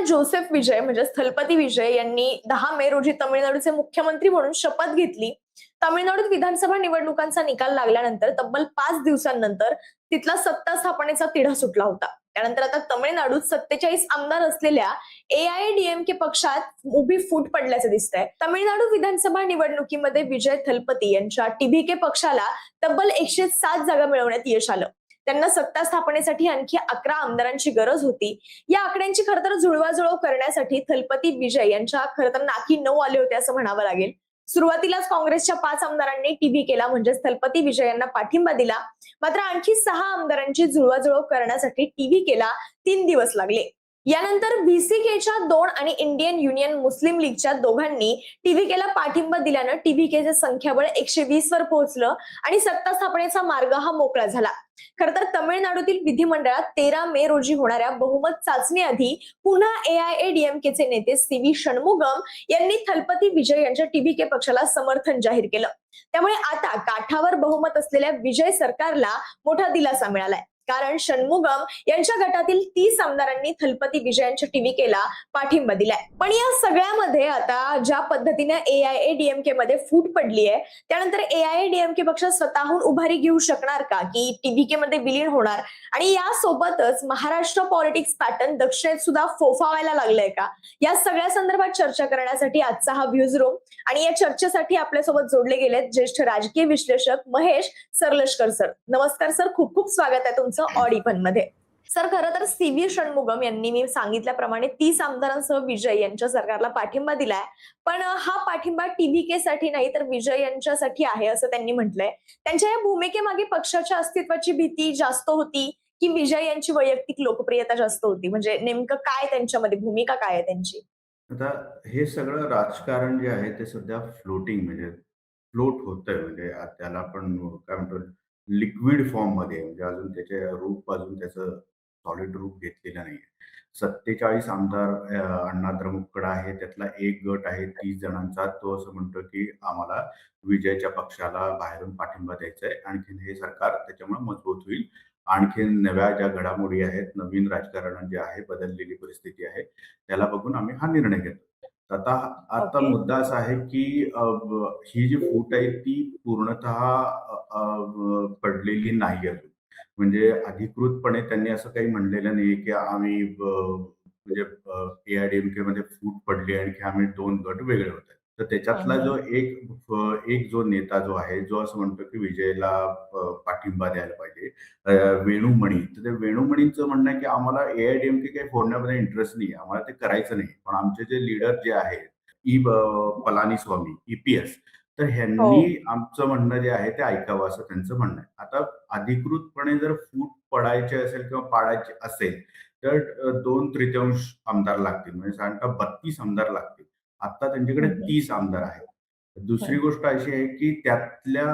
Joseph विजय म्हणजे स्थलपती विजय यांनी 10 मे रोजी तामिळनाडूचे मुख्यमंत्री म्हणून शपथ घेतली. तामिळनाडूत विधानसभा निवडणुकांचा निकाल लागल्यानंतर तब्बल 5 दिवसांनंतर तिथला सत्ता स्थापनेचा तिढा सुटला होता. त्यानंतर आता तामिळनाडूत 47 आमदार असलेल्या एआयएडीएमके पक्षात उभी फूट पडल्याचे दिसतंय. तामिळनाडू विधानसभा निवडणुकीमध्ये विजय थलपती यांच्या टीव्हीके पक्षाला तब्बल 107 जागा मिळवण्यात यश आलं. त्यांना सत्ता स्थापनेसाठी आणखी 11 आमदारांची गरज होती. या आकड्यांची खरं तर जुळवाजुळव करण्यासाठी थलपती विजय यांच्या खरं तर नाकी 9 आले होते असं म्हणावं लागेल. सुरुवातीलाच काँग्रेसच्या 5 आमदारांनी टीव्हीकेला म्हणजेच थलपती विजय यांना पाठिंबा दिला. मात्र आणखी 6 आमदारांची जुळवाजुळव करण्यासाठी टीव्हीकेला 3 दिवस लागले. यानंतर व्हीसीकेच्या 2 आणि इंडियन युनियन मुस्लिम लीगच्या दोघांनी टीव्हीकेला पाठिंबा दिल्यानं टीव्हीकेचे संख्याबळ 120 वर पोहोचलं आणि सत्ता स्थापनेचा मार्ग हा मोकळा झाला. खरं तर तामिळनाडूतील विधिमंडळात 13 मे रोजी होणाऱ्या बहुमत चाचणीआधी पुन्हा एआयएडीएमकेचे नेते सीव्ही षणमुगम यांनी थलपती विजय यांच्या टीव्हीके पक्षाला समर्थन जाहीर केलं. त्यामुळे आता काठावर बहुमत असलेल्या विजय सरकारला मोठा दिलासा मिळालाय. कारण षणमुगम यांच्या गटातील 30 आमदारांनी थलपती विजय यांच्या टीव्हीकेला पाठिंबा दिलाय. पण या सगळ्यामध्ये आता ज्या पद्धतीने एआयएडीएमके मध्ये फूट पडली आहे, त्यानंतर एआयएडीएमके पक्ष स्वतःहून उभारी घेऊ शकणार का, की टीव्हीके मध्ये विलीन होणार? आणि यासोबतच महाराष्ट्र पॉलिटिक्स पॅटर्न दक्षिणेत सुद्धा फोफावायला लागलंय का, या सगळ्या संदर्भात चर्चा करण्यासाठी आजचा हा व्ह्यूज रूम. आणि या चर्चेसाठी आपल्यासोबत जोडले गेलेत ज्येष्ठ राजकीय विश्लेषक महेश सरलशकर सर. नमस्कार सर, खूप खूप स्वागत आहे तुमचं ऑडिपन मध्ये. सर, खरं तर सीव्ही षणमुगम यांनी मी सांगितल्याप्रमाणे 30 आमदारांसह विजय यांच्या सरकारला पाठिंबा दिलाय. पण हा पाठिंबा टीव्हीके साठी नाही तर विजय यांच्यासाठी आहे असं त्यांनी म्हटलंय. त्यांच्या या भूमिकेमागे पक्षाच्या अस्तित्वाची भीती जास्त होती की विजय यांची वैयक्तिक लोकप्रियता जास्त होती? म्हणजे नेमकं काय त्यांच्यामध्ये भूमिका काय आहे त्यांची? आता हे सगळं राजकारण जे आहे ते सध्या फ्लोटिंग म्हणजे फ्लोट होतंय म्हणजे त्याला आपण काय म्हणतो लिक्विड फॉर्ममध्ये म्हणजे अजून त्याचे रूप अजून त्याचं सॉलिड रूप घेतलेलं नाहीये. 47 आमदार अण्णा द्रमुककडे आहे. त्यातला एक गट आहे 30 जणांचा. तो असं म्हणतो की आम्हाला विजयच्या पक्षाला बाहेरून पाठिंबा द्यायचा आहे. आणखीन हे सरकार त्याच्यामुळे मजबूत होईल. आणखीन नव्या ज्या घडामोडी आहेत, नवीन राजकारण जे आहे, बदललेली परिस्थिती आहे, त्याला बघून आम्ही हा निर्णय घेतो. आता आता ओके. मुद्दा असा आहे की ही जी फूट आहे ती पूर्णतः पडलेली नाही अजून. म्हणजे अधिकृतपणे त्यांनी असं काही म्हणलेलं नाही की आम्ही म्हणजे एआयडीएमके मध्ये फूट पडली आणि की आम्ही 2 गट वेगळे होत आहेत. तर त्याच्यातला जो एक जो नेता जो आहे, जो असं म्हणतो की विजयला पाठिंबा द्यायला पाहिजे, वेणुमणी. तर ते वेणुमणींचं म्हणणं आहे की आम्हाला एआयडीएमके काही फोडण्यामध्ये इंटरेस्ट नाही, आम्हाला ते करायचं नाही. पण आमचे जे लीडर जे आहेत पलानीस्वामी, ईपीएस, तर हो. ह्यांनी आमचं म्हणणं जे आहे ते ऐकावं असं त्यांचं म्हणणं आहे. आता अधिकृतपणे जर फूट पडायची असेल किंवा पाडायची असेल तर 2/3 आमदार लागतील. म्हणजे साधारणतः 32 आमदार लागतील. आता त्यांच्याकडे 30 आमदार आहेत. दुसरी गोष्ट अशी आहे की त्यातल्या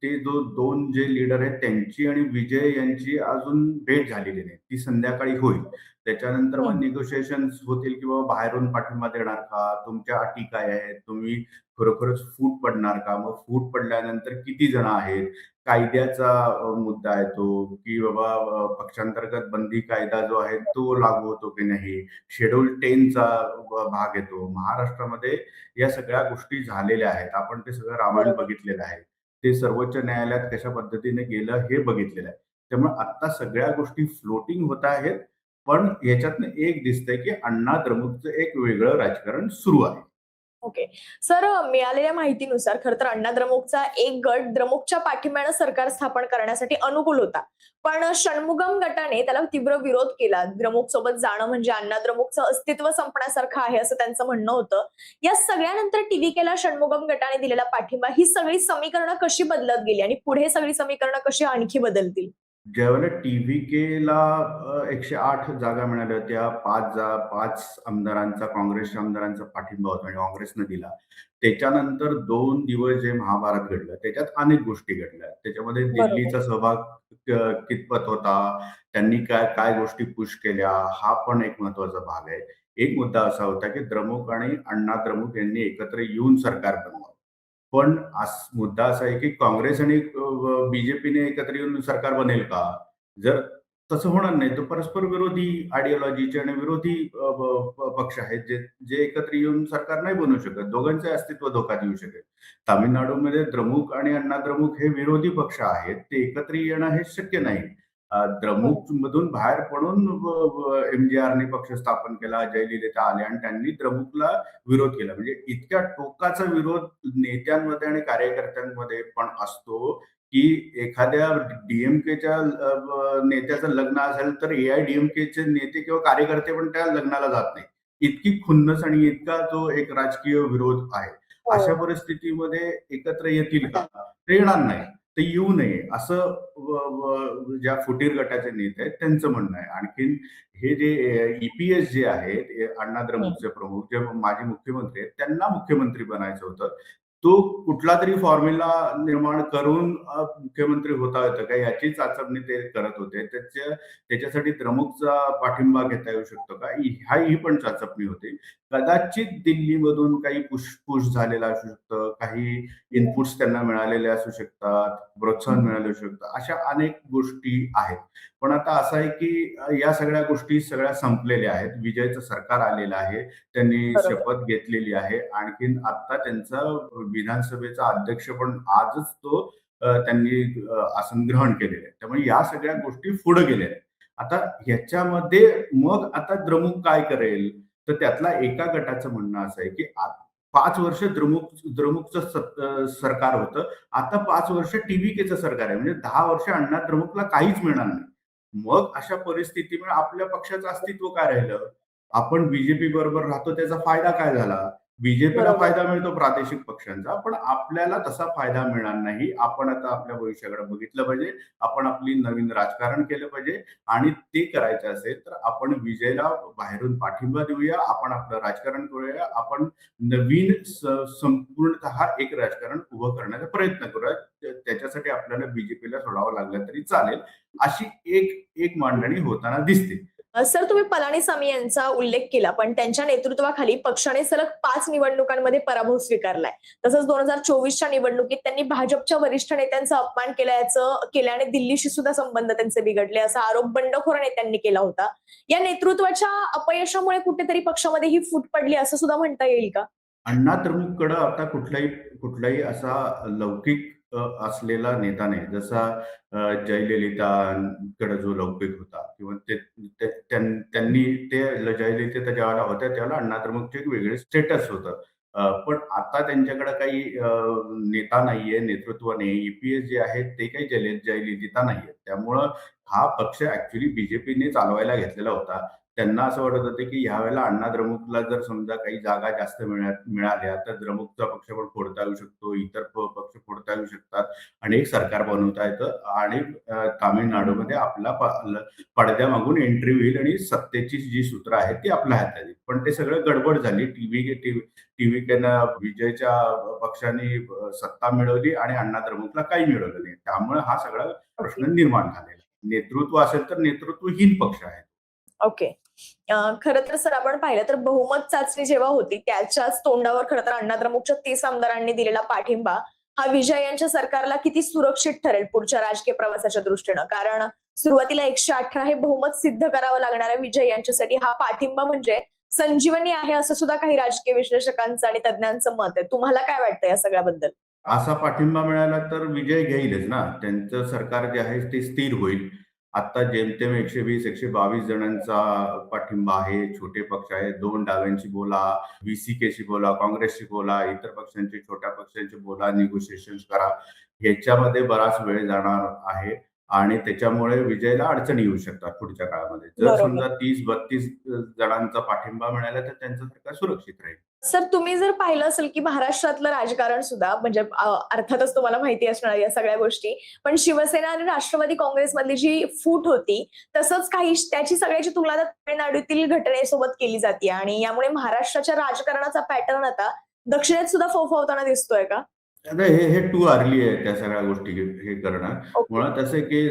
ते जो 2 जे लीडर आहेत त्यांची आणि विजय यांची अजून भेट झालेली नाही. ती संध्याकाळी होईल. त्याच्यानंतर मग निगोशिएशन्स होतील की बाबा बाहेरून पाठिंबा देणार का? तुमच्या अटी काय आहेत? तुम्ही खरोखरच फूट पडणार का? मग फूट पडल्यानंतर किती जण आहेत? कायद्याचा मुद्दा आहे तो, की बाबा पक्षांतर्गत बंदी कायदा जो आहे तो लागू होतो की नाही? शेड्यूल 10 चा भाग येतो. महाराष्ट्रामध्ये या सगळ्या गोष्टी झालेल्या आहेत. आपण ते सगळं रामायण बरोबर. बघितलेलं आहे. ते सर्वोच्च न्यायालयात कशा पद्धतीने गेलं हे बघितलेलं आहे. त्यामुळे आता सगळ्या गोष्टी फ्लोटिंग होत आहेत. पण याच्यातनं एक दिसतंय की अण्णा द्रमुकचं एक वेगळं राजकारण सुरू आहे. ओके. सर, मिळालेल्या माहितीनुसार खरं तर अण्णा द्रमुकचा एक गट द्रमुकच्या पाठिंब्यानं सरकार स्थापन करण्यासाठी अनुकूल होता. पण षणमुगम गटाने त्याला तीव्र विरोध केला. द्रमुक सोबत जाणं म्हणजे अण्णा द्रमुकचं अस्तित्व संपण्यासारखं आहे असं त्यांचं म्हणणं होतं. या सगळ्यानंतर टीव्हीकेला षणमुगम गटाने दिलेला पाठिंबा, ही सगळी समीकरणं कशी बदलत गेली आणि पुढे सगळी समीकरणं कशी आणखी बदलतील? ज्यावेळेला टीव्हीकेला 108 जागा मिळाल्या होत्या, 5 आमदारांचा, काँग्रेसच्या आमदारांचा पाठिंबा होता आणि काँग्रेसनं दिला. त्याच्यानंतर 2 दिवस जे महाभारत घडलं, त्याच्यात अनेक गोष्टी घडल्या. त्याच्यामध्ये बरोबर. दिल्लीचा सहभाग कितपत होता, त्यांनी काय काय गोष्टी पुश केल्या, हा पण एक महत्त्वाचा भाग आहे. एक मुद्दा असा होता की द्रमुक आणि अण्णा द्रमुक यांनी एकत्र येऊन सरकार बनवावं. पण मुद्दा असा आहे की काँग्रेस आणि बीजेपीने एकत्र येऊन सरकार बनेल का? जर तसं होणार नाही. तर परस्पर विरोधी आयडिओलॉजीचे आणि विरोधी पक्ष आहेत जे जे एकत्र येऊन सरकार नाही बनवू शकत. दोघांचे अस्तित्व धोक्यात येऊ शकेल. तामिळनाडूमध्ये द्रमुक आणि अण्णा द्रमुक हे विरोधी पक्ष आहेत. ते एकत्र येणं हे शक्य नाही. बरोबर. द्रमुक मधून बाहेर पडून एमजीआरने पक्ष स्थापन केला, जयललिता आल्या आणि त्यांनी द्रमुकला विरोध केला. म्हणजे इतक्या टोकाचा विरोध नेत्यांमध्ये आणि कार्यकर्त्यांमध्ये पण असतो, की एखाद्या डीएमकेच्या नेत्याचं लग्न असेल तर एआयडीएमकेचे नेते किंवा कार्यकर्ते पण त्या लग्नाला जात नाही. इतकी खुन्नस आणि इतका जो एक राजकीय विरोध आहे. अशा हो. परिस्थितीमध्ये एकत्र येतील का? ते येणार नाही. ते येऊ नये असं ज्या फुटीर गटाचे नेते आहेत त्यांचं म्हणणं आहे. आणखीन हे जे ईपीएस जे आहेत, अण्णा हं. द्रमुकचे प्रमुख जे माजी मुख्यमंत्री आहेत, त्यांना मुख्यमंत्री बनायचं होतं. तो कुठला तरी फॉर्म्युला निर्माण करून मुख्यमंत्री होता येतं का याची चाचपणी ते करत होते. त्याच्यासाठी द्रमुकचा पाठिंबा घेता येऊ शकतो का? ही पण चाचपणी होती. कदाचित दिल्लीमधून काही पुश झालेलं असू शकतं, काही इनपुट्स त्यांना मिळालेले असू शकतात, प्रोत्साहन मिळालं असू शकतं. अशा अनेक गोष्टी आहेत. पण आता असं आहे की या सगळ्या गोष्टी सगळ्या संपलेल्या आहेत. विजयचं सरकार आलेलं आहे. त्यांनी बरोबर. शपथ घेतलेली आहे. आणखीन आता त्यांचा विधानसभेचा अध्यक्ष पण आजच तो त्यांनी आसन ग्रहण केलेलं आहे. त्यामुळे या सगळ्या गोष्टी पुढे गेलेल्या आहेत. आता ह्याच्यामध्ये मग आता द्रमुक काय करेल? तर त्यातला एका गटाचं म्हणणं असं आहे की 5 वर्ष द्रमुकचं सरकार होतं. आता 5 वर्ष टीव्हीकेचं सरकार आहे. म्हणजे 10 वर्ष अण्णा द्रमुकला काहीच मिळणार नाही. मग अशा परिस्थितीमुळे आपल्या पक्षाचं अस्तित्व काय राहिलं? आपण बीजेपी बरोबर राहतो त्याचा फायदा काय झाला? बीजेपीला बरोबर. फायदा मिळतो प्रादेशिक पक्षांचा, पण आपल्याला तसा फायदा मिळणार नाही. आपण आता आपल्या भविष्याकडे बघितलं पाहिजे. आपण आपली नवीन राजकारण केलं पाहिजे आणि ते करायचं असेल तर आपण विजयला बाहेरून पाठिंबा देऊया. आपण आपलं राजकारण करूया. आपण नवीन संपूर्णतः एक राजकारण उभं करण्याचा प्रयत्न करूया. त्याच्यासाठी आपल्याला बीजेपीला सोडावं लागलं तरी चालेल. अशी एक मांडणी होताना दिसते. सर, तुम्ही पलानीसामी यांचा उल्लेख केला, पण त्यांच्या नेतृत्वाखाली पक्षाने सलग 5 निवडणुकांमध्ये पराभव स्वीकारलाय. तसंच 2024च्या निवडणुकीत त्यांनी भाजपच्या वरिष्ठ नेत्यांचा अपमान केल्याने दिल्लीशी सुद्धा संबंध त्यांचे बिघडले, असा आरोप बंडखोर नेत्यांनी केला होता. या नेतृत्वाच्या अपयशामुळे कुठेतरी पक्षामध्ये ही फूट पडली असं सुद्धा म्हणता येईल का? अण्णा द्रमुककडं आता कुठलाही असा लौकिक असलेला नेता नाही. जसा जयललितांकडे जो लौकिक होता किंवा त्यांनी ते जयललिता ज्यावेळेला होत्या त्यावेळेला अण्णा द्रमुकचे एक वेगळे स्टेटस होतं. पण आता त्यांच्याकडे काही नेता नाहीये, नेतृत्व नाही. ईपीएस जे आहेत ते काही जयललिता नाहीयेत. त्यामुळं हा पक्ष ॲक्चुअली बीजेपीने चालवायला घेतलेला होता. त्यांना असं वाटत होतं की ह्यावेळेला अण्णा द्रमुकला जर समजा काही जागा जास्त मिळाल्या तर द्रमुकचा पक्ष पण फोडता येऊ शकतो, इतर पक्ष फोडता येऊ शकतात आणि एक सरकार बनवता येतं आणि तामिळनाडूमध्ये आपला पडद्यामागून एंट्री होईल आणि सत्तेची जी सूत्र आहेत ती आपल्या हातात येईल. पण ते सगळं गडबड झाली. टीव्हीकेनं विजयच्या पक्षाने सत्ता मिळवली आणि अण्णा द्रमुकला काही मिळवलं नाही. त्यामुळे हा सगळा ओके. प्रश्न निर्माण झालेला आहे. नेतृत्व असेल तर नेतृत्वहीन पक्ष आहे. ओके. खरं तर सर, आपण पाहिलं तर बहुमत चाचणी जेव्हा होती त्याच्याच तोंडावर खरं तर अण्णाद्रमुकच्या 30 आमदारांनी दिलेला पाठिंबा हा विजय यांच्या सरकारला किती सुरक्षित ठरेल पुढच्या राजकीय प्रवासाच्या दृष्टीनं? कारण सुरुवातीला 118 हे बहुमत सिद्ध करावं लागणाऱ्या विजय यांच्यासाठी हा पाठिंबा म्हणजे संजीवनी आहे असं सुद्धा काही राजकीय विश्लेषकांचं आणि तज्ञांचं मत आहे. तुम्हाला काय वाटतं या सगळ्याबद्दल? असा पाठिंबा मिळाला तर विजय घेईलच ना. त्यांचं सरकार जे आहे ते स्थिर होईल. आता जेमतेम 120-122 जणांचा पाठिंबा आहे. छोटे पक्ष आहेत. 2 डाव्यांची बोला, व्हीसीकेशी बोला, काँग्रेसची बोला, इतर पक्षांची, छोट्या पक्षांची बोला, निगोशिएशन्स करा. ह्याच्यामध्ये बराच वेळ जाणार आहे आणि त्याच्यामुळे विजयला अडचणी येऊ शकतात पुढच्या काळामध्ये. जर बरोबर. समजा 30-32 जणांचा पाठिंबा मिळाला तर त्यांचं सरकार सुरक्षित राहील. सर, तुम्ही जर पाहिलं असेल, की महाराष्ट्रातलं राजकारण सुद्धा म्हणजे अर्थातच तुम्हाला माहिती असणार या सगळ्या गोष्टी. पण शिवसेना आणि राष्ट्रवादी काँग्रेसमधली जी फूट होती, तसंच काही त्याची सगळ्याची तुलना आता तामिळनाडूतील घटनेसोबत केली जाते आणि यामुळे महाराष्ट्राच्या राजकारणाचा पॅटर्न आता दक्षिणेत सुद्धा फोफवताना दिसतोय का? आता हे टू अर्ली आहे त्या सगळ्या गोष्टी हे करणं. ओके. मुळात असं आहे की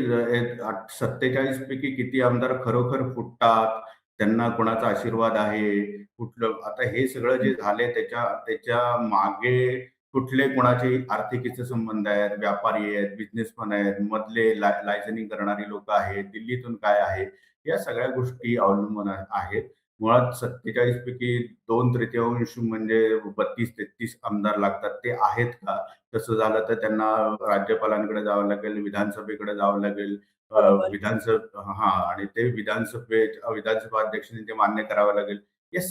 47 पैकी किती आमदार खरोखर फुटतात, त्यांना कोणाचा आशीर्वाद आहे, कुठलं आता हे सगळं जे झालंय त्याच्या त्याच्या मागे कुठले कोणाचे आर्थिकीचे संबंध आहेत, व्यापारी आहेत, बिझनेसमन आहेत, मधले लायझनिंग करणारी लोक आहेत, दिल्लीतून काय आहे, या सगळ्या गोष्टी अवलंबून आहेत. मुळात 47 पैकी 2/3 म्हणजे 32-33 आमदार लागतात. ते आहेत का? तसं झालं तर त्यांना राज्यपालांकडे जावं लागेल, विधानसभेकडे जावं लागेल. बरोबर. हां, आणि ते विधानसभा अध्यक्षांनी ते मान्य करावं लागेल. या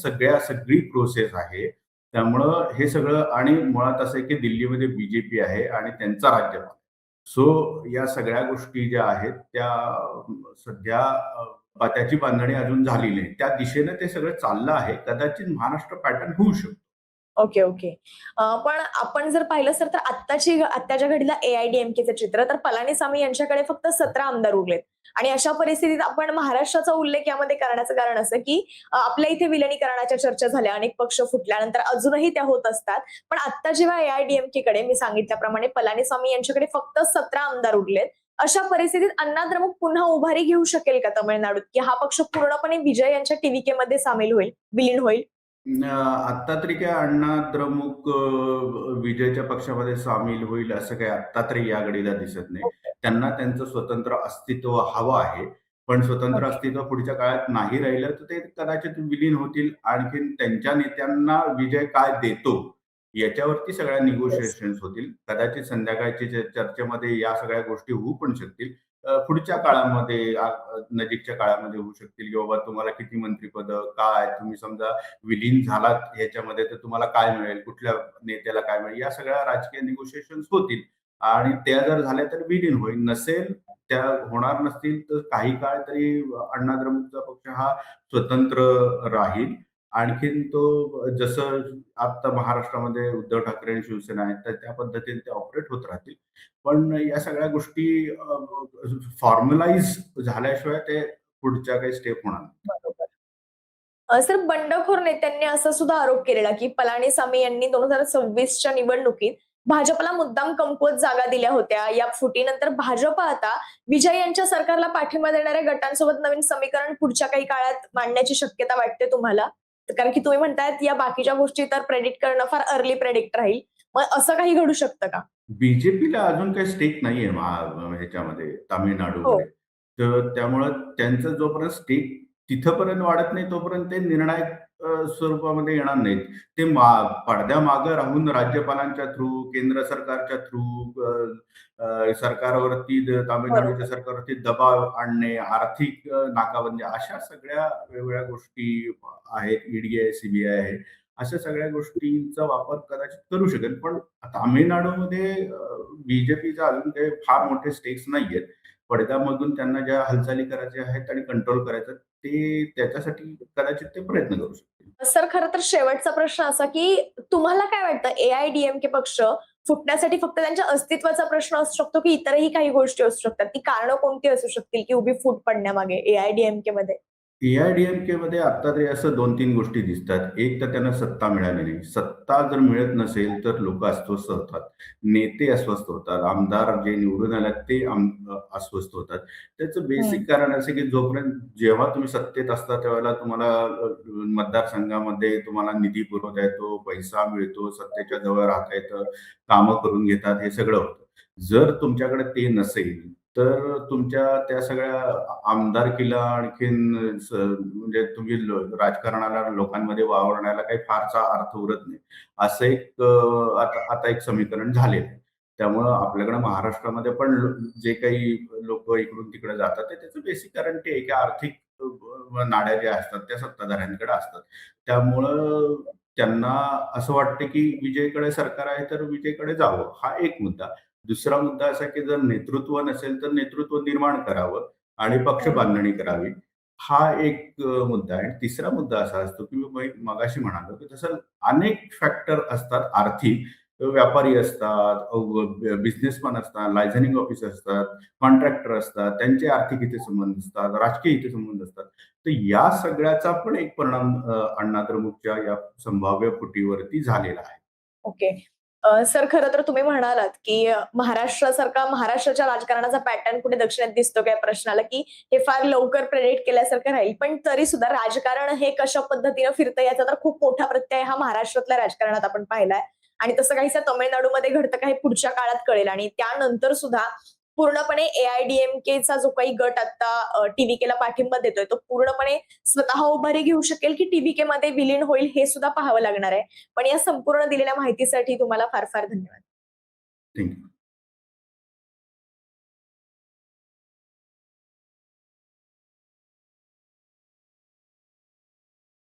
सगळी प्रोसेस आहे. त्यामुळं हे सगळं, आणि मुळात असं आहे की दिल्लीमध्ये बीजेपी आहे आणि त्यांचा राज्यपाल. सो या सगळ्या गोष्टी ज्या आहेत त्या सध्या त्याची बांधणी अजून झाली नाही. त्या दिशेने ते सगळं चाललं आहे. कदाचित महाराष्ट्र पॅटर्न होऊ शकतो. Okay, okay. पण आपण जर पाहिलं सर तर आत्ताच्या घडीला एआयडीएमकेचं चित्र तर पलानीसामी यांच्याकडे फक्त 17 आमदार उरलेत आणि अशा परिस्थितीत आपण महाराष्ट्राचा उल्लेख यामध्ये करण्याचं कारण असं की आपल्या इथे विलिनीकरणाच्या चर्चा झाल्या, अनेक पक्ष फुटल्यानंतर अजूनही त्या होत असतात. पण आता जेव्हा एआयडीएमके कडे मी सांगितल्याप्रमाणे पलानीसामी यांच्याकडे फक्त 17 आमदार उरलेत, अशा परिस्थितीत अण्णा द्रमुक पुन्हा उभारी घेऊ शकेल का तामिळनाडूत, की हा पक्ष पूर्णपणे विजय यांच्या टीव्हीके मध्ये विलीन होईल? आत्ता तरी काय अण्णा द्रमुक विजयच्या पक्षामध्ये सामील होईल असं काही आत्ता तरी या घडीला दिसत नाही. ओके, त्यांना त्यांचं स्वतंत्र अस्तित्व हवं आहे. पण स्वतंत्र ओके. अस्तित्व पुढच्या काळात नाही राहिलं तर ते कदाचित विलीन होतील. आणखीन त्यांच्या नेत्यांना विजय काय देतो याच्यावरती सगळ्या येस. निगोशिएशन्स होतील. कदाचित संध्याकाळच्या चर्चेमध्ये या सगळ्या गोष्टी होऊ पण शकतील. पुढच्या काळामध्ये नजीकच्या काळामध्ये होऊ शकतील, की बाबा तुम्हाला किती मंत्रिपद, काय तुम्ही समजा विलीन झालात ह्याच्यामध्ये तर तुम्हाला काय मिळेल, कुठल्या नेत्याला काय मिळेल, या सगळ्या राजकीय निगोशिएशन्स होतील. आणि त्या जर झाल्या तर विलीन होईल. नसेल, त्या होणार नसतील तर काही काळ तरी अण्णा द्रमुकचा पक्ष हा स्वतंत्र राहील. आणखीन तो जसं आता महाराष्ट्रामध्ये उद्धव ठाकरे आणि शिवसेना आहेत तर त्या पद्धतीने ते ऑपरेट होत राहतील. पण या सगळ्या गोष्टी फॉर्मलाइज झाल्याशिवाय ते पुढच्या काही स्टेप होणार नाही. बरोबर. सर बंडखोर नेत्यांनी असा सुद्धा आरोप केलेला की पलानीसामी यांनी 2026च्या निवडणुकीत भाजपला मुद्दाम कमकुवत जागा दिल्या होत्या. या फुटीनंतर भाजप आता विजय यांच्या सरकारला पाठिंबा देणाऱ्या गटांसोबत नवीन समीकरण पुढच्या काही काळात मांडण्याची शक्यता वाटते तुम्हाला? कारण की तुम्ही म्हणतायत या बाकीच्या गोष्टी तर प्रेडिक्ट करणं फार अर्ली प्रेडिक्ट राहील. मग असं काही घडू शकतं का? बीजेपीला अजून काही स्टेक नाहीये ह्याच्यामध्ये हो. तामिळनाडूमध्ये. तर त्यामुळं त्यांचं जोपर्यंत स्टेक तिथपर्यंत वाढत नाही तोपर्यंत ते निर्णायक स्वरूपामध्ये येणार नाहीत. ते पडद्यामागं राहून राज्यपालांच्या थ्रू, केंद्र सरकारच्या थ्रू सरकारवरती, तामिळनाडूच्या बरोबर. सरकारवरती दबाव आणणे, आर्थिक नाकाबंदी, अशा सगळ्या वेगवेगळ्या गोष्टी आहेत. ईडी आहे, सीबीआय आहे. अशा सगळ्या गोष्टींचा वापर कदाचित करू शकेल. पण तामिळनाडूमध्ये बीजेपीचा अजून काही फार मोठे स्टेक्स नाहीयेत. पडद्यामधून त्यांना ज्या हालचाली करायच्या आहेत आणि कंट्रोल करायचं, ते त्याच्यासाठी कदाचित ते प्रयत्न करू शकतील. सर खरं तर शेवटचा प्रश्न असा की तुम्हाला काय वाटतं एआयडीएमके पक्ष फुटण्यासाठी फक्त त्यांच्या अस्तित्वाचा प्रश्न असू शकतो की इतरही काही गोष्टी असू शकतात? ती कारणं कोणती असू शकतील की उभी फूट पडण्यामागे एआयडीएमके मध्ये? ए-आय-डी-एम-केमध्ये आत्ता तरी असं 2-3 गोष्टी दिसतात. एक तर त्यांना सत्ता मिळाली नाही. सत्ता जर मिळत नसेल तर लोकं अस्वस्थ होतात. नेते अस्वस्थ होतात. आमदार जे निवडून आलेत ते अस्वस्थ होतात. त्याचं हं. बेसिक कारण असं की जेव्हा तुम्ही सत्तेत असता त्यावेळेला तुम्हाला मतदारसंघामध्ये तुम्हाला निधी पुरवता येतो, पैसा मिळतो, सत्तेच्या जवळ राहता येतं, कामं करून घेतात, हे सगळं होतं. जर तुमच्याकडे ते नसेल तर तुमच्या त्या सगळ्या आमदारकीला आणखीन म्हणजे तुम्ही राजकारणाला लोकांमध्ये वावरण्याला काही फारसा अर्थ उरत नाही. असं एक आता आता एक समीकरण झालेलं आहे. त्यामुळं आपल्याकडे महाराष्ट्रामध्ये पण जे काही लोकं इकडून-तिकडे जातात, ते त्याचं बेसिक कारण ते आहे की आर्थिक नाड्या ज्या असतात त्या सत्ताधाऱ्यांकडे असतात. त्यामुळं त्यांना असं वाटतं की विजयकडे सरकार आहे तर विजयकडे जावं, हा एक मुद्दा. दुसरा मुद्दा असा की जर नेतृत्व नसेल तर नेतृत्व निर्माण करावं आणि पक्ष हं. बांधणी करावी. हा एक मुद्दा आहे. आणि तिसरा मुद्दा असा असतो की मी मगाशी म्हणालो की तसं अनेक फॅक्टर असतात आर्थिक. व्यापारी असतात, बिझनेसमन असतात, लायझनिंग ऑफिसर असतात, कॉन्ट्रॅक्टर असतात, त्यांचे आर्थिक हितसंबंध असतात, राजकीय हितसंबंध असतात. तर या सगळ्याचा पण एक परिणाम अण्णा द्रमुकच्या या संभाव्य फुटीवरती झालेला आहे. ओके. सर खरं तर तुम्ही म्हणालात, की महाराष्ट्रासारखा महाराष्ट्राच्या राजकारणाचा पॅटर्न कुठे दक्षिणेत दिसतो का या प्रश्नाला, की हे फार लवकर प्रेडिक्ट केल्यासारखं राहील. पण तरी सुद्धा राजकारण हे कशा पद्धतीनं फिरतं याचा तर खूप मोठा प्रत्यय हा महाराष्ट्रातल्या राजकारणात आपण पाहिलाय. आणि तसं काहीसं तमिळनाडूमध्ये घडतं का हे पुढच्या काळात कळेल आणि त्यानंतर सुद्धा पूर्णपणे AIADMKचा जो काही गट आता TVKला पाठिंबा देतोय तो पूर्णपणे स्वतः उभारी घेऊ शकेल की TVK मध्ये विलीन होईल हे सुद्धा पाहावं लागणार आहे. पण या संपूर्ण दिलेल्या माहितीसाठी तुम्हाला फार फार धन्यवाद. थँक्यू.